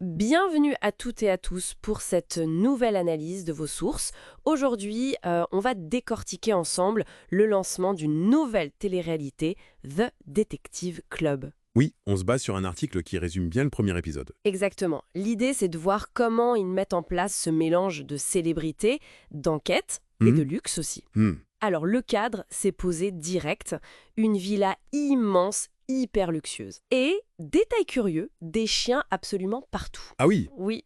Bienvenue à toutes et à tous pour cette nouvelle analyse de vos sources. Aujourd'hui, on va décortiquer ensemble le lancement d'une nouvelle télé-réalité, The Detective Club. Oui, on se base sur un article qui résume bien le premier épisode. Exactement. L'idée, c'est de voir comment ils mettent en place ce mélange de célébrité, d'enquête et de luxe aussi. Alors, le cadre, c'est posé direct, une villa immense, hyper luxueuse. Et, détail curieux, des chiens absolument partout. Ah oui, Oui,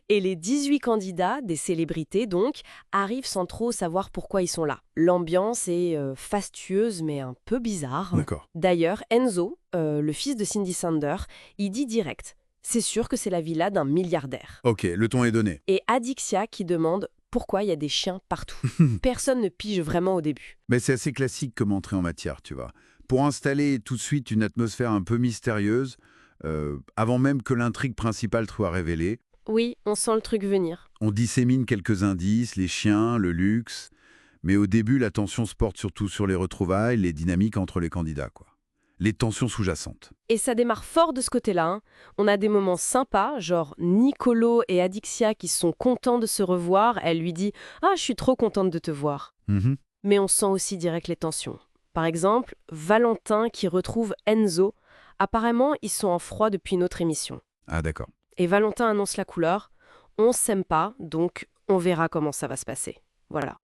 et les 18 candidats, des célébrités donc, arrivent sans trop savoir pourquoi ils sont là. L'ambiance est fastueuse mais un peu bizarre. d'accord. D'ailleurs, Enzo, le fils de Cindy Sander, il dit direct « C'est sûr que c'est la villa d'un milliardaire ». Ok, le ton est donné. Et Adixia qui demande pourquoi il y a des chiens partout. Personne ne pige vraiment au début. Mais c'est assez classique comme entrée en matière, tu vois. Pour installer tout de suite une atmosphère un peu mystérieuse, avant même que l'intrigue principale soit révélée, Oui, on sent le truc venir. on dissémine quelques indices, les chiens, le luxe, mais au début, l'attention se porte surtout sur les retrouvailles, les dynamiques entre les candidats, quoi. Les tensions sous-jacentes. Et ça démarre fort de ce côté-là. Hein. On a des moments sympas, genre Nicolo et Adixia qui sont contents de se revoir. Elle lui dit « Ah, je suis trop contente de te voir ». Mhm. Mais on sent aussi direct les tensions. Par exemple, Valentin qui retrouve Enzo. Apparemment, ils sont en froid depuis une autre émission. Ah d'accord. Et Valentin annonce la couleur. On s'aime pas, donc on verra comment ça va se passer. Voilà.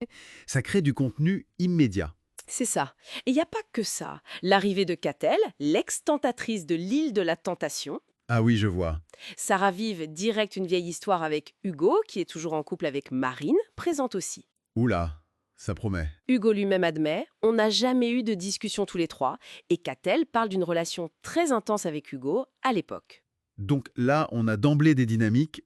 Ça crée du contenu immédiat. C'est ça. Et il n'y a pas que ça. L'arrivée de Catel, l'ex-tentatrice de l'île de la Tentation, Ah oui, je vois. ça ravive direct une vieille histoire avec Hugo, qui est toujours en couple avec Marine, présente aussi. Oula, ça promet. Hugo lui-même admet, on n'a jamais eu de discussion tous les trois, et Catel parle d'une relation très intense avec Hugo à l'époque. Donc là, on a d'emblée des dynamiques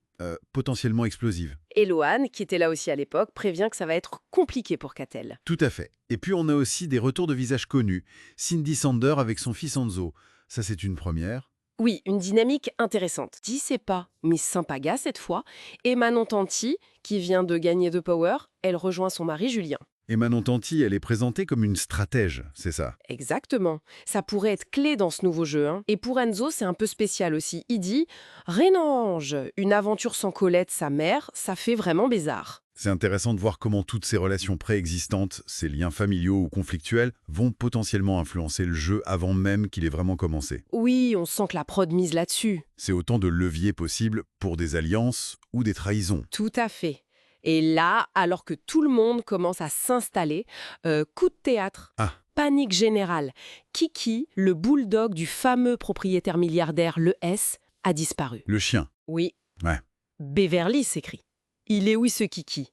potentiellement explosives. Et Lohan, qui était là aussi à l'époque, prévient que ça va être compliqué pour Catel. Tout à fait. Et puis on a aussi des retours de visages connus. Cindy Sander avec son fils Enzo. Ça, c'est une première. Oui, une dynamique intéressante. Dis c'est pas Miss Sympaga cette fois, et Manon Tanti, qui vient de gagner de Power, elle rejoint son mari Julien. Et Manon Tanti, elle est présentée comme une stratège, c'est ça. Exactement. Ça pourrait être clé dans ce nouveau jeu. Hein. Et pour Enzo, c'est un peu spécial aussi. Il dit « Rénange, une aventure sans Colette, sa mère, ça fait vraiment bizarre. C'est intéressant de voir comment toutes ces relations préexistantes, ces liens familiaux ou conflictuels, vont potentiellement influencer le jeu avant même qu'il ait vraiment commencé. » Oui, on sent que la prod mise là-dessus. C'est autant de leviers possibles pour des alliances ou des trahisons. Tout à fait. Et là, alors que tout le monde commence à s'installer, coup de théâtre. Ah. Panique générale. Kiki, le bulldog du fameux propriétaire milliardaire, le S, a disparu. Le chien. Oui. Ouais. Beverly s'écrie. Il est où ce Kiki?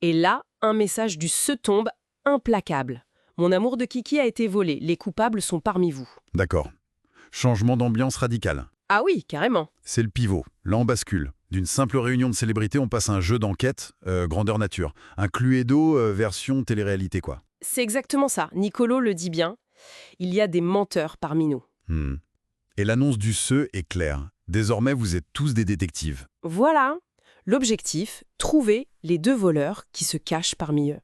Et là, un message du se tombe implacable. Mon amour de Kiki a été volé. Les coupables sont parmi vous. D'accord. Changement d'ambiance radical. Ah oui, carrément. C'est le pivot. Là, on bascule. D'une simple réunion de célébrités, on passe à un jeu d'enquête, grandeur nature. Un Cluedo version télé-réalité, quoi. C'est exactement ça. Nicolo le dit bien. Il y a des menteurs parmi nous. Et l'annonce du SE est claire. Désormais, vous êtes tous des détectives. Voilà. L'objectif, trouver les 2 voleurs qui se cachent parmi eux.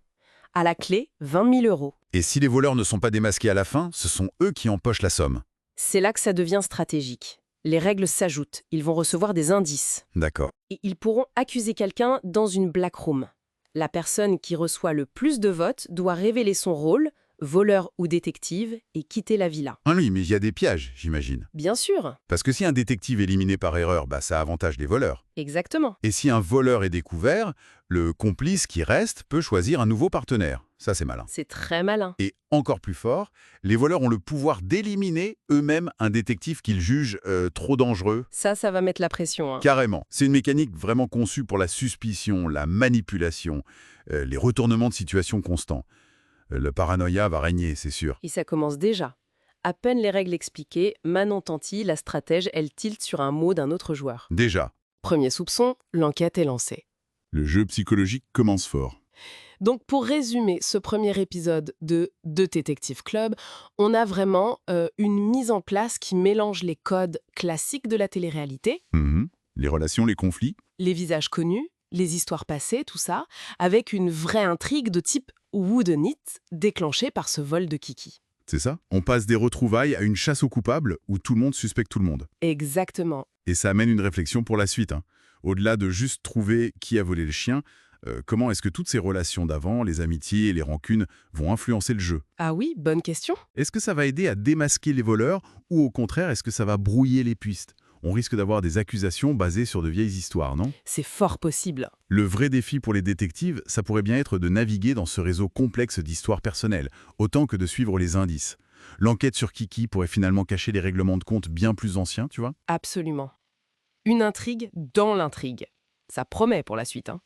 À la clé, 20 000 €. Et si les voleurs ne sont pas démasqués à la fin, ce sont eux qui empochent la somme. C'est là que ça devient stratégique. Les règles s'ajoutent. Ils vont recevoir des indices. D'accord. Et ils pourront accuser quelqu'un dans une black room. La personne qui reçoit le plus de votes doit révéler son rôle, voleur ou détective, et quitter la villa. Ah oui, mais il y a des pièges, j'imagine. Bien sûr. Parce que si un détective est éliminé par erreur, ça avantage les voleurs. Exactement. Et si un voleur est découvert, le complice qui reste peut choisir un nouveau partenaire. Ça, c'est malin. C'est très malin. Et encore plus fort, les voleurs ont le pouvoir d'éliminer eux-mêmes un détective qu'ils jugent trop dangereux. Ça va mettre la pression. Hein. Carrément. C'est une mécanique vraiment conçue pour la suspicion, la manipulation, les retournements de situation constants. Le paranoïa va régner, c'est sûr. Et ça commence déjà. À peine les règles expliquées, Manon Tanti, la stratège, elle tilte sur un mot d'un autre joueur. Déjà. Premier soupçon, l'enquête est lancée. Le jeu psychologique commence fort. Donc pour résumer ce premier épisode de Detective Club, on a vraiment une mise en place qui mélange les codes classiques de la télé-réalité, Les relations, les conflits. les visages connus, les histoires passées, tout ça, avec une vraie intrigue de type whodunit déclenchée par ce vol de Kiki. C'est ça? On passe des retrouvailles à une chasse aux coupables où tout le monde suspecte tout le monde. Exactement. Et ça amène une réflexion pour la suite, hein. Au-delà de juste trouver qui a volé le chien, comment est-ce que toutes ces relations d'avant, les amitiés et les rancunes, vont influencer le jeu? Ah oui, bonne question. Est-ce que ça va aider à démasquer les voleurs ou au contraire, est-ce que ça va brouiller les pistes? On risque d'avoir des accusations basées sur de vieilles histoires, non? C'est fort possible. Le vrai défi pour les détectives, ça pourrait bien être de naviguer dans ce réseau complexe d'histoires personnelles, autant que de suivre les indices. L'enquête sur Kiki pourrait finalement cacher des règlements de compte bien plus anciens, tu vois? Absolument. Une intrigue dans l'intrigue. Ça promet pour la suite, hein.